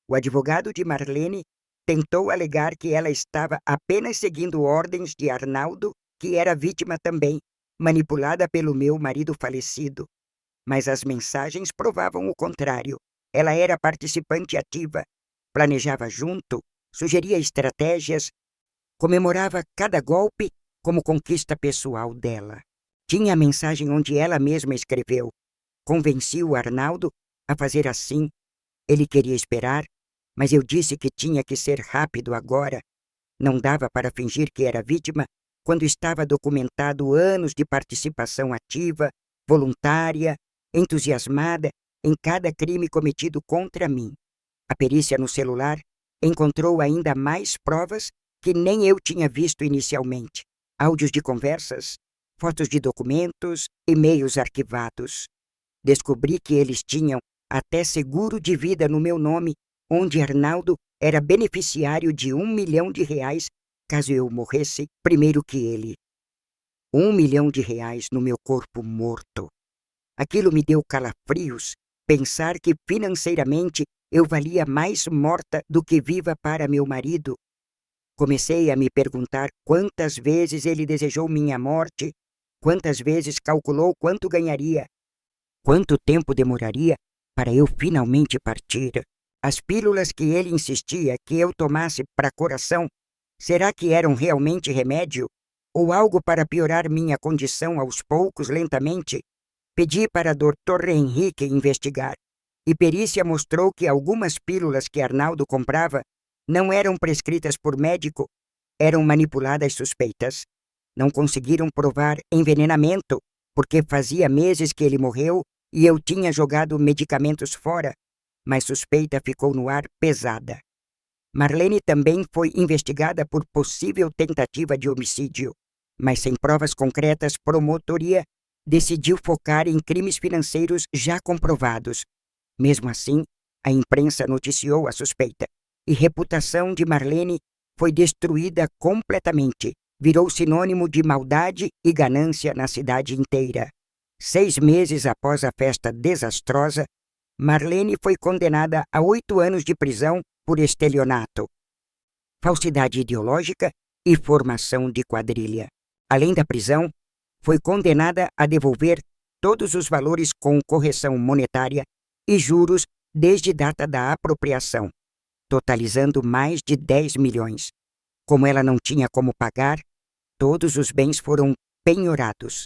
O advogado de Marlene tentou alegar que ela estava apenas seguindo ordens de Arnaldo, que era vítima também, manipulada pelo meu marido falecido. Mas as mensagens provavam o contrário. Ela era participante ativa, planejava junto, sugeria estratégias, comemorava cada golpe como conquista pessoal dela. Tinha a mensagem onde ela mesma escreveu: convenci o Arnaldo a fazer assim. Ele queria esperar, mas eu disse que tinha que ser rápido agora. Não dava para fingir que era vítima quando estava documentado anos de participação ativa, voluntária, entusiasmada em cada crime cometido contra mim. A perícia no celular encontrou ainda mais provas que nem eu tinha visto inicialmente. Áudios de conversas, fotos de documentos, e-mails arquivados. Descobri que eles tinham até seguro de vida no meu nome, onde Arnaldo era beneficiário de R$1 milhão caso eu morresse primeiro que ele. R$1 milhão no meu corpo morto. Aquilo me deu calafrios, pensar que financeiramente eu valia mais morta do que viva para meu marido. Comecei a me perguntar quantas vezes ele desejou minha morte, quantas vezes calculou quanto ganharia, quanto tempo demoraria para eu finalmente partir. As pílulas que ele insistia que eu tomasse para coração, será que eram realmente remédio? Ou algo para piorar minha condição aos poucos, lentamente? Pedi para Dr. Henrique investigar, e perícia mostrou que algumas pílulas que Arnaldo comprava não eram prescritas por médico, eram manipuladas suspeitas. Não conseguiram provar envenenamento, porque fazia meses que ele morreu e eu tinha jogado medicamentos fora, mas suspeita ficou no ar pesada. Marlene também foi investigada por possível tentativa de homicídio, mas sem provas concretas, promotoria decidiu focar em crimes financeiros já comprovados. Mesmo assim, a imprensa noticiou a suspeita, e a reputação de Marlene foi destruída completamente. Virou sinônimo de maldade e ganância na cidade inteira. 6 meses após a festa desastrosa, Marlene foi condenada a 8 anos de prisão por estelionato, falsidade ideológica e formação de quadrilha. Além da prisão, foi condenada a devolver todos os valores com correção monetária e juros desde data da apropriação, totalizando mais de 10 milhões. Como ela não tinha como pagar, todos os bens foram penhorados.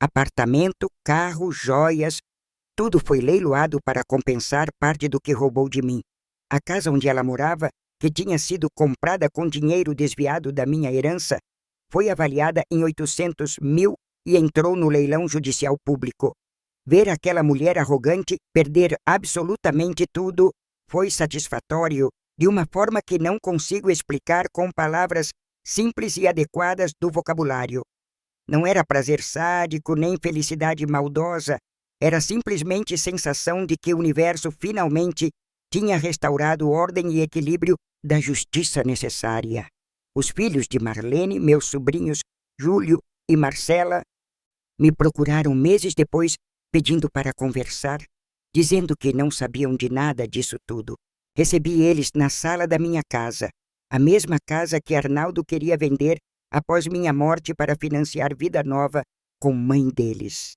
Apartamento, carro, joias, tudo foi leiloado para compensar parte do que roubou de mim. A casa onde ela morava, que tinha sido comprada com dinheiro desviado da minha herança, foi avaliada em 800 mil e entrou no leilão judicial público. Ver aquela mulher arrogante perder absolutamente tudo foi satisfatório, de uma forma que não consigo explicar com palavras simples e adequadas do vocabulário. Não era prazer sádico nem felicidade maldosa, era simplesmente sensação de que o universo finalmente tinha restaurado ordem e equilíbrio da justiça necessária. Os filhos de Marlene, meus sobrinhos Júlio e Marcela, me procuraram meses depois pedindo para conversar, dizendo que não sabiam de nada disso tudo. Recebi eles na sala da minha casa, a mesma casa que Arnaldo queria vender após minha morte para financiar vida nova com mãe deles.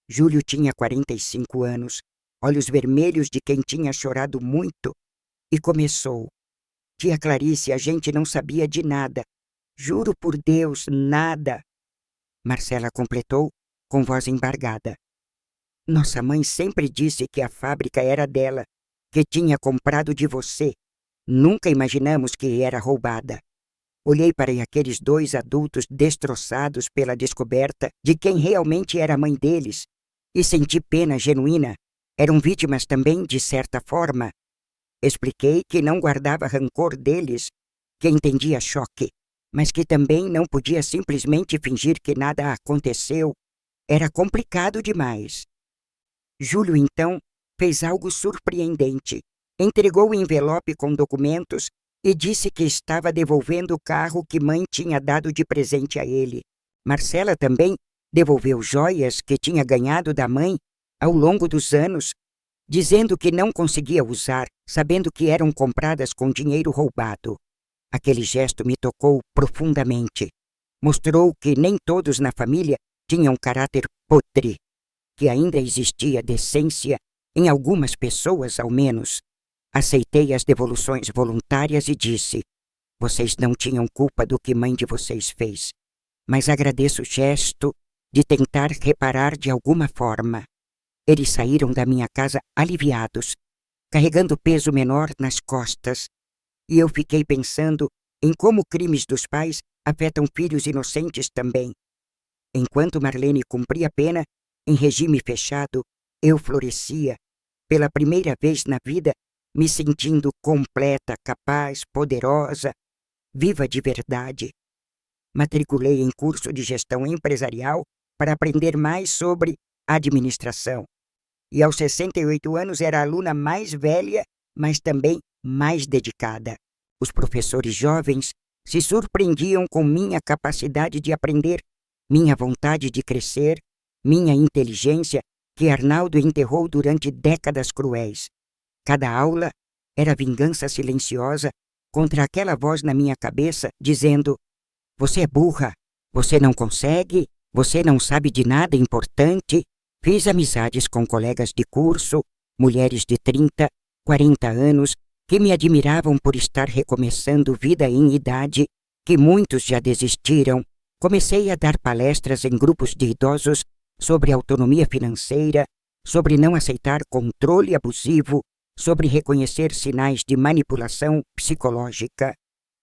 Júlio tinha 45 anos, olhos vermelhos de quem tinha chorado muito e começou: Tia Clarice, a gente não sabia de nada. Juro por Deus, nada. Marcela completou, com voz embargada: Nossa mãe sempre disse que a fábrica era dela, que tinha comprado de você. Nunca imaginamos que era roubada. Olhei para aqueles dois adultos destroçados pela descoberta de quem realmente era a mãe deles e senti pena genuína. Eram vítimas também, de certa forma. Expliquei que não guardava rancor deles, que entendia choque, mas que também não podia simplesmente fingir que nada aconteceu. Era complicado demais. Júlio, então, fez algo surpreendente. Entregou o envelope com documentos e disse que estava devolvendo o carro que mãe tinha dado de presente a ele. Marcela também devolveu joias que tinha ganhado da mãe ao longo dos anos, dizendo que não conseguia usar, sabendo que eram compradas com dinheiro roubado. Aquele gesto me tocou profundamente. Mostrou que nem todos na família tinham caráter podre, que ainda existia decência em algumas pessoas, ao menos. Aceitei as devoluções voluntárias e disse: Vocês não tinham culpa do que mãe de vocês fez, mas agradeço o gesto de tentar reparar de alguma forma. Eles saíram da minha casa aliviados, carregando peso menor nas costas, e eu fiquei pensando em como crimes dos pais afetam filhos inocentes também. Enquanto Marlene cumpria a pena, em regime fechado, eu florescia, pela primeira vez na vida, me sentindo completa, capaz, poderosa, viva de verdade. Matriculei em curso de gestão empresarial para aprender mais sobre administração. E aos 68 anos era a aluna mais velha, mas também mais dedicada. Os professores jovens se surpreendiam com minha capacidade de aprender, minha vontade de crescer, minha inteligência, que Arnaldo enterrou durante décadas cruéis. Cada aula era vingança silenciosa contra aquela voz na minha cabeça dizendo: Você é burra, você não consegue, você não sabe de nada importante. Fiz amizades com colegas de curso, mulheres de 30, 40 anos, que me admiravam por estar recomeçando vida em idade, que muitos já desistiram. Comecei a dar palestras em grupos de idosos sobre autonomia financeira, sobre não aceitar controle abusivo, sobre reconhecer sinais de manipulação psicológica.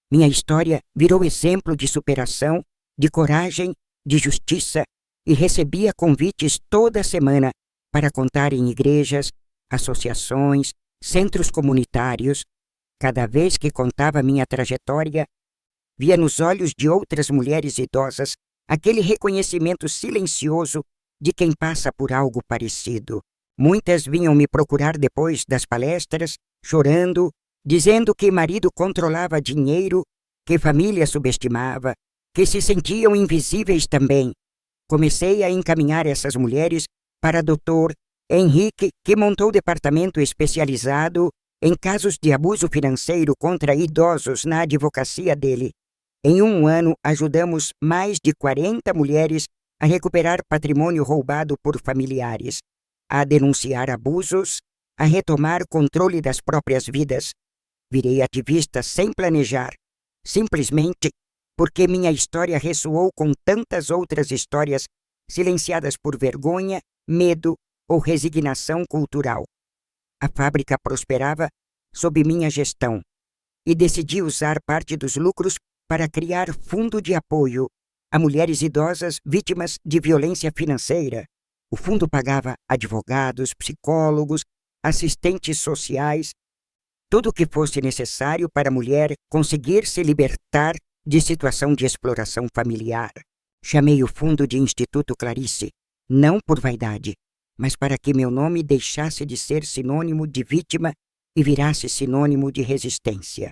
Minha história virou exemplo de superação, de coragem, de justiça, e recebia convites toda semana para contar em igrejas, associações, centros comunitários. Cada vez que contava minha trajetória, via nos olhos de outras mulheres idosas aquele reconhecimento silencioso de quem passa por algo parecido. Muitas vinham me procurar depois das palestras, chorando, dizendo que marido controlava dinheiro, que família subestimava, que se sentiam invisíveis também. Comecei a encaminhar essas mulheres para Dr. Henrique, que montou departamento especializado em casos de abuso financeiro contra idosos na advocacia dele. Em um ano, ajudamos mais de 40 mulheres a recuperar patrimônio roubado por familiares, a denunciar abusos, a retomar controle das próprias vidas. Virei ativista sem planejar, simplesmente porque minha história ressoou com tantas outras histórias silenciadas por vergonha, medo ou resignação cultural. A fábrica prosperava sob minha gestão e decidi usar parte dos lucros para criar fundo de apoio a mulheres idosas vítimas de violência financeira. O fundo pagava advogados, psicólogos, assistentes sociais, tudo o que fosse necessário para a mulher conseguir se libertar de situação de exploração familiar. Chamei o fundo de Instituto Clarice, não por vaidade, mas para que meu nome deixasse de ser sinônimo de vítima e virasse sinônimo de resistência.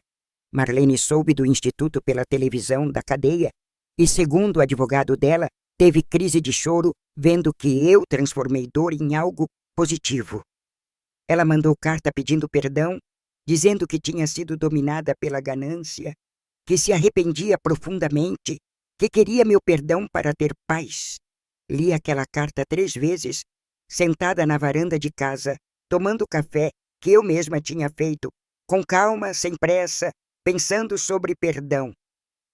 Marlene soube do Instituto pela televisão da cadeia e, segundo o advogado dela, teve crise de choro vendo que eu transformei dor em algo positivo. Ela mandou carta pedindo perdão, dizendo que tinha sido dominada pela ganância, que se arrependia profundamente, que queria meu perdão para ter paz. Li aquela carta 3 vezes, sentada na varanda de casa, tomando café que eu mesma tinha feito com calma, sem pressa, pensando sobre perdão.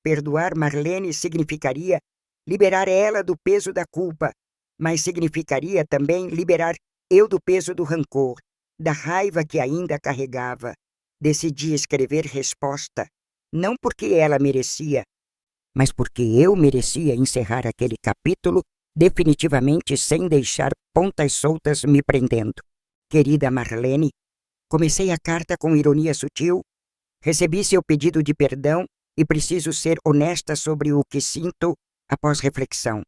Perdoar Marlene significaria liberar ela do peso da culpa, mas significaria também liberar eu do peso do rancor, da raiva que ainda carregava. Decidi escrever resposta, não porque ela merecia, mas porque eu merecia encerrar aquele capítulo definitivamente sem deixar pontas soltas me prendendo. Querida Marlene, comecei a carta com ironia sutil, recebi seu pedido de perdão e preciso ser honesta sobre o que sinto após reflexão.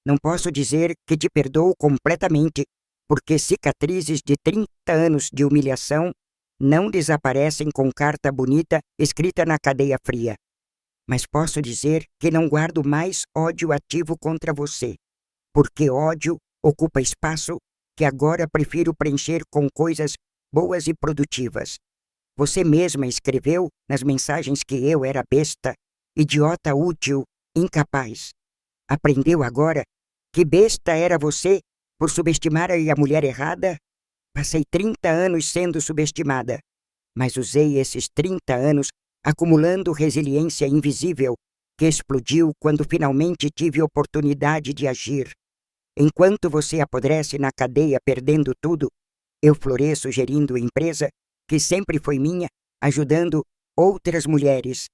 Não posso dizer que te perdoo completamente, porque cicatrizes de 30 anos de humilhação não desaparecem com carta bonita escrita na cadeia fria. Mas posso dizer que não guardo mais ódio ativo contra você, porque ódio ocupa espaço que agora prefiro preencher com coisas boas e produtivas. Você mesma escreveu nas mensagens que eu era besta, idiota útil, incapaz. Aprendeu agora que besta era você por subestimar a mulher errada? Passei 30 anos sendo subestimada, mas usei esses 30 anos acumulando resiliência invisível que explodiu quando finalmente tive oportunidade de agir. Enquanto você apodrece na cadeia perdendo tudo, eu floresço gerindo empresa que sempre foi minha, ajudando outras mulheres.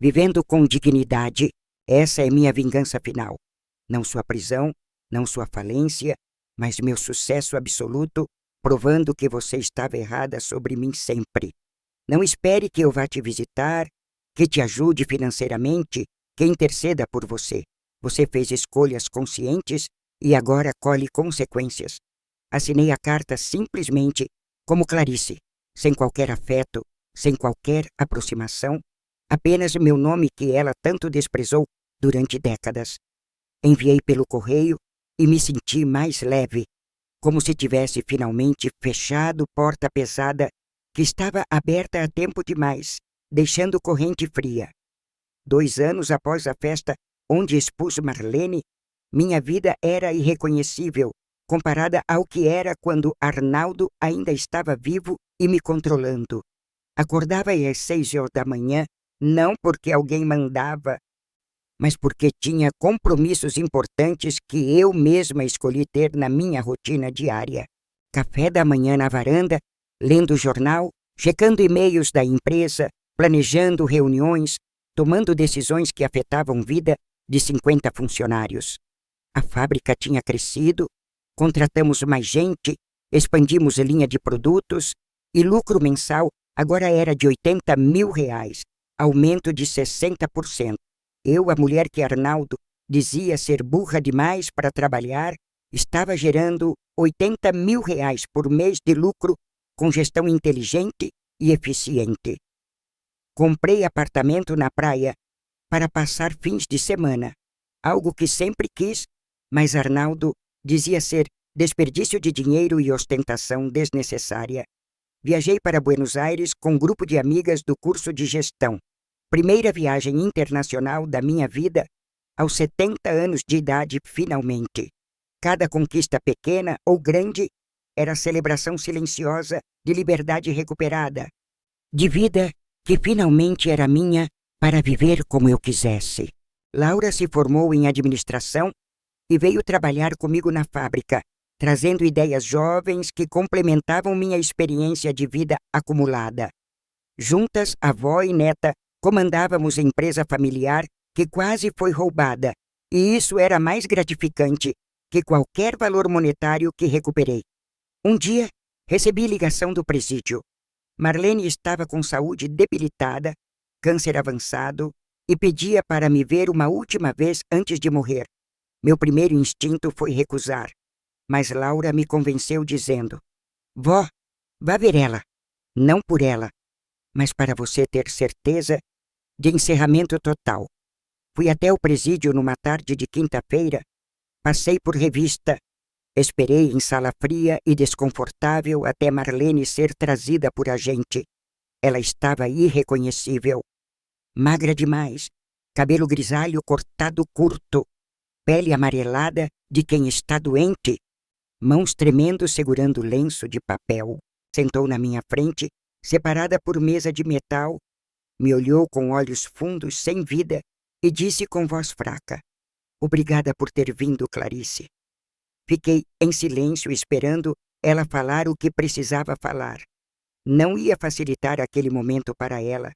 Vivendo com dignidade, essa é minha vingança final. Não sua prisão, não sua falência, mas meu sucesso absoluto, provando que você estava errada sobre mim sempre. Não espere que eu vá te visitar, que te ajude financeiramente, que interceda por você. Você fez escolhas conscientes e agora colhe consequências. Assinei a carta simplesmente como Clarice, sem qualquer afeto, sem qualquer aproximação, apenas meu nome que ela tanto desprezou durante décadas. Enviei pelo correio e me senti mais leve, como se tivesse finalmente fechado porta pesada que estava aberta há tempo demais, deixando corrente fria. 2 anos após a festa onde expus Marlene, minha vida era irreconhecível, comparada ao que era quando Arnaldo ainda estava vivo e me controlando. Acordava às 6 horas da manhã, não porque alguém mandava, mas porque tinha compromissos importantes que eu mesma escolhi ter na minha rotina diária. Café da manhã na varanda, lendo o jornal, checando e-mails da empresa, planejando reuniões, tomando decisões que afetavam a vida de 50 funcionários. A fábrica tinha crescido, contratamos mais gente, expandimos a linha de produtos e lucro mensal agora era de R$80 mil, aumento de 60%. Eu, a mulher que Arnaldo dizia ser burra demais para trabalhar, estava gerando R$80 mil por mês de lucro com gestão inteligente e eficiente. Comprei apartamento na praia para passar fins de semana, algo que sempre quis, mas Arnaldo dizia ser desperdício de dinheiro e ostentação desnecessária. Viajei para Buenos Aires com um grupo de amigas do curso de gestão. Primeira viagem internacional da minha vida, aos 70 anos de idade, finalmente. Cada conquista pequena ou grande era celebração silenciosa de liberdade recuperada, de vida que finalmente era minha para viver como eu quisesse. Laura se formou em administração e veio trabalhar comigo na fábrica, trazendo ideias jovens que complementavam minha experiência de vida acumulada. Juntas, avó e neta, comandávamos a empresa familiar que quase foi roubada, e isso era mais gratificante que qualquer valor monetário que recuperei. Um dia, recebi ligação do presídio. Marlene estava com saúde debilitada, câncer avançado, e pedia para me ver uma última vez antes de morrer. Meu primeiro instinto foi recusar, mas Laura me convenceu dizendo: "Vó, vá ver ela, não por ela, mas para você ter certeza de encerramento total." Fui até o presídio numa tarde de quinta-feira, passei por revista, esperei em sala fria e desconfortável até Marlene ser trazida por agente. Ela estava irreconhecível. Magra demais, cabelo grisalho cortado curto, pele amarelada de quem está doente, mãos tremendo segurando lenço de papel. Sentou na minha frente, separada por mesa de metal, me olhou com olhos fundos, sem vida, e disse com voz fraca: "Obrigada por ter vindo, Clarice." Fiquei em silêncio esperando ela falar o que precisava falar. Não ia facilitar aquele momento para ela,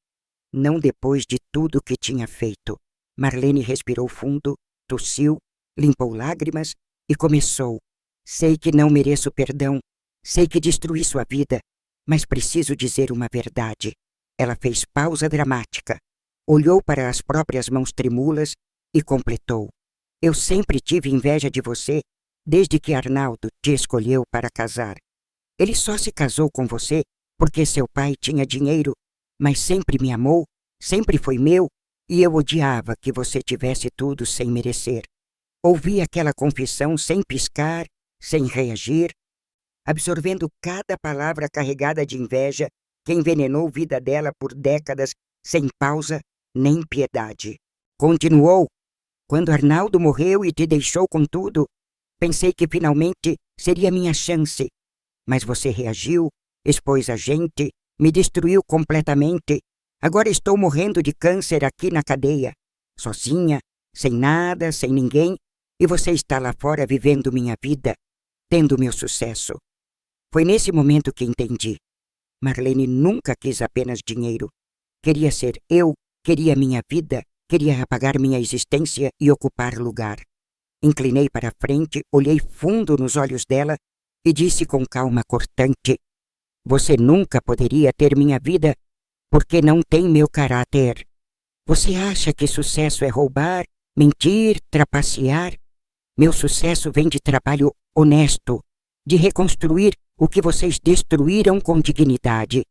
não depois de tudo que tinha feito. Marlene respirou fundo, tossiu, limpou lágrimas e começou: "Sei que não mereço perdão, sei que destruí sua vida, mas preciso dizer uma verdade." Ela fez pausa dramática, olhou para as próprias mãos tremúlas e completou: "Eu sempre tive inveja de você desde que Arnaldo te escolheu para casar. Ele só se casou com você porque seu pai tinha dinheiro, mas sempre me amou, sempre foi meu, e eu odiava que você tivesse tudo sem merecer." Ouvi aquela confissão sem piscar, sem reagir, absorvendo cada palavra carregada de inveja que envenenou a vida dela por décadas, sem pausa nem piedade. Continuou: "Quando Arnaldo morreu e te deixou com tudo, pensei que finalmente seria minha chance. Mas você reagiu, expôs a gente, me destruiu completamente. Agora estou morrendo de câncer aqui na cadeia, sozinha, sem nada, sem ninguém, e você está lá fora vivendo minha vida, tendo meu sucesso." Foi nesse momento que entendi. Marlene nunca quis apenas dinheiro. Queria ser eu, queria minha vida, queria apagar minha existência e ocupar lugar. Inclinei para frente, olhei fundo nos olhos dela e disse com calma cortante: "Você nunca poderia ter minha vida porque não tem meu caráter. Você acha que sucesso é roubar, mentir, trapacear? Meu sucesso vem de trabalho honesto, de reconstruir o que vocês destruíram com dignidade.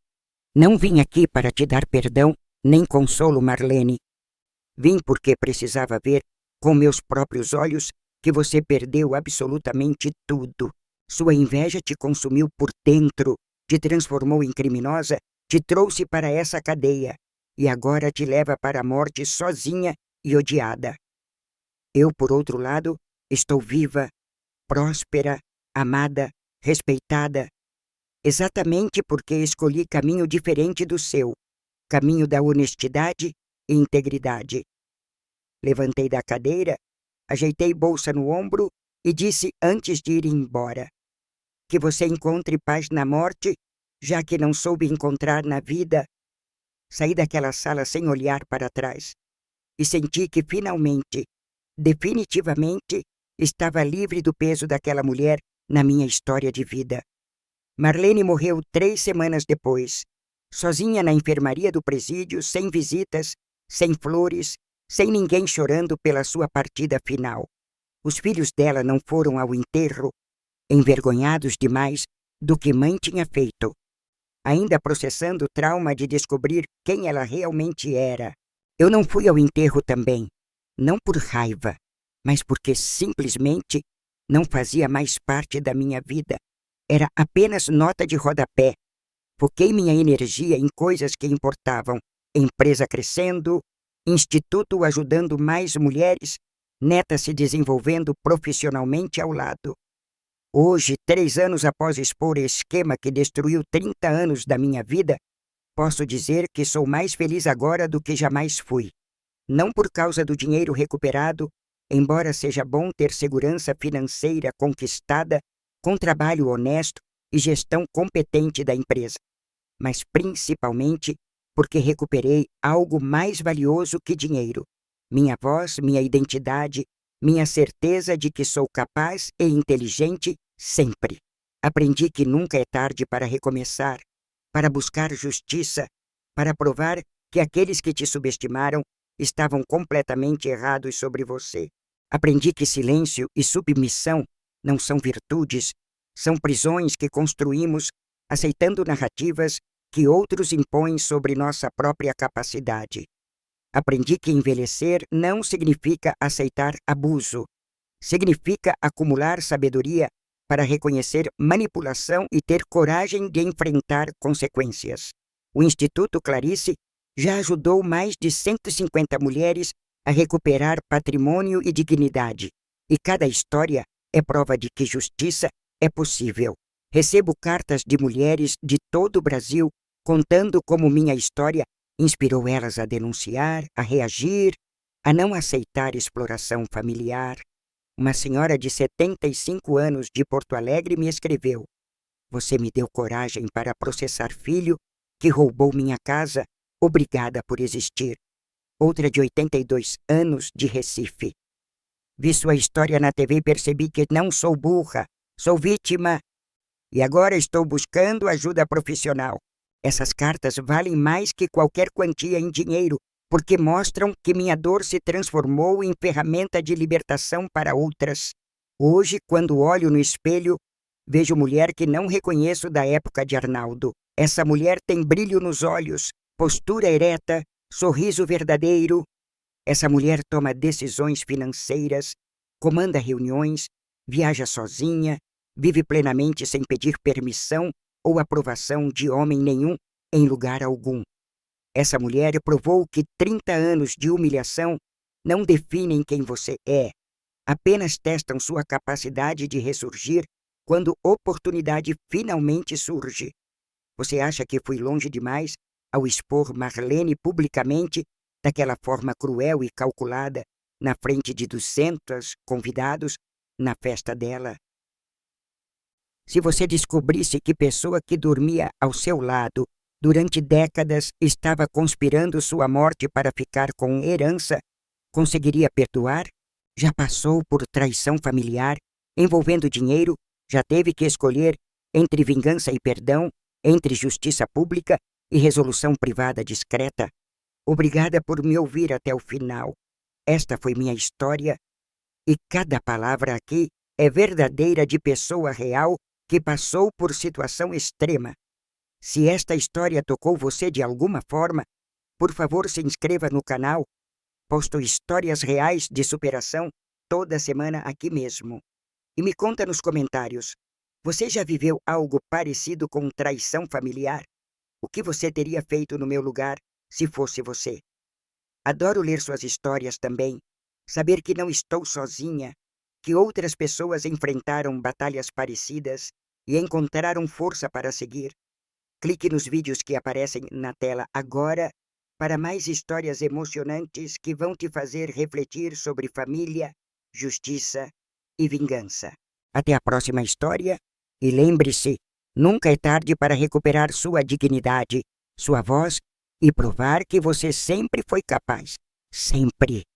Não vim aqui para te dar perdão nem consolo, Marlene. Vim porque precisava ver com meus próprios olhos que você perdeu absolutamente tudo. Sua inveja te consumiu por dentro, te transformou em criminosa, te trouxe para essa cadeia e agora te leva para a morte sozinha e odiada. Eu, por outro lado, estou viva, próspera, amada, respeitada, exatamente porque escolhi caminho diferente do seu, caminho da honestidade e integridade." Levantei da cadeira, ajeitei bolsa no ombro e disse antes de ir embora: "Que você encontre paz na morte, já que não soube encontrar na vida." Saí daquela sala sem olhar para trás e senti que finalmente, definitivamente, estava livre do peso daquela mulher na minha história de vida. Marlene morreu 3 semanas depois, sozinha na enfermaria do presídio, sem visitas, sem flores, sem ninguém chorando pela sua partida final. Os filhos dela não foram ao enterro, envergonhados demais do que mãe tinha feito, ainda processando o trauma de descobrir quem ela realmente era. Eu não fui ao enterro também, não por raiva, mas porque simplesmente não fazia mais parte da minha vida. Era apenas nota de rodapé. Foquei minha energia em coisas que importavam: empresa crescendo, instituto ajudando mais mulheres, neta se desenvolvendo profissionalmente ao lado. Hoje, 3 anos após expor o esquema que destruiu 30 anos da minha vida, posso dizer que sou mais feliz agora do que jamais fui. Não por causa do dinheiro recuperado, embora seja bom ter segurança financeira conquistada com trabalho honesto e gestão competente da empresa, mas principalmente porque recuperei algo mais valioso que dinheiro: minha voz, minha identidade, minha certeza de que sou capaz e inteligente sempre. Aprendi que nunca é tarde para recomeçar, para buscar justiça, para provar que aqueles que te subestimaram estavam completamente errados sobre você. Aprendi que silêncio e submissão não são virtudes, são prisões que construímos aceitando narrativas que outros impõem sobre nossa própria capacidade. Aprendi que envelhecer não significa aceitar abuso, significa acumular sabedoria para reconhecer manipulação e ter coragem de enfrentar consequências. O Instituto Clarice já ajudou mais de 150 mulheres a recuperar patrimônio e dignidade, e cada história é prova de que justiça é possível. Recebo cartas de mulheres de todo o Brasil contando como minha história inspirou elas a denunciar, a reagir, a não aceitar exploração familiar. Uma senhora de 75 anos de Porto Alegre me escreveu: "Você me deu coragem para processar filho que roubou minha casa, obrigada por existir." Outra de 82 anos de Recife: "Vi sua história na TV e percebi que não sou burra, sou vítima. E agora estou buscando ajuda profissional. Essas cartas valem mais que qualquer quantia em dinheiro, porque mostram que minha dor se transformou em ferramenta de libertação para outras. Hoje, quando olho no espelho, vejo mulher que não reconheço da época de Arnaldo. Essa mulher tem brilho nos olhos, postura ereta, sorriso verdadeiro. Essa mulher toma decisões financeiras, comanda reuniões, viaja sozinha, vive plenamente sem pedir permissão ou aprovação de homem nenhum em lugar algum. Essa mulher provou que 30 anos de humilhação não definem quem você é, apenas testam sua capacidade de ressurgir quando oportunidade finalmente surge. Você acha que fui longe demais ao expor Marlene publicamente daquela forma cruel e calculada na frente de 200 convidados na festa dela? Se você descobrisse que pessoa que dormia ao seu lado durante décadas estava conspirando sua morte para ficar com herança, conseguiria perdoar? Já passou por traição familiar envolvendo dinheiro? Já teve que escolher entre vingança e perdão, entre justiça pública e resolução privada discreta? Obrigada por me ouvir até o final. Esta foi minha história e cada palavra aqui é verdadeira de pessoa real que passou por situação extrema. Se esta história tocou você de alguma forma, por favor se inscreva no canal. Posto histórias reais de superação toda semana aqui mesmo. E me conta nos comentários, você já viveu algo parecido com traição familiar? O que você teria feito no meu lugar se fosse você? Adoro ler suas histórias também, saber que não estou sozinha, que outras pessoas enfrentaram batalhas parecidas e encontraram força para seguir. Clique nos vídeos que aparecem na tela agora para mais histórias emocionantes que vão te fazer refletir sobre família, justiça e vingança. Até a próxima história e lembre-se, nunca é tarde para recuperar sua dignidade, sua voz e provar que você sempre foi capaz. Sempre.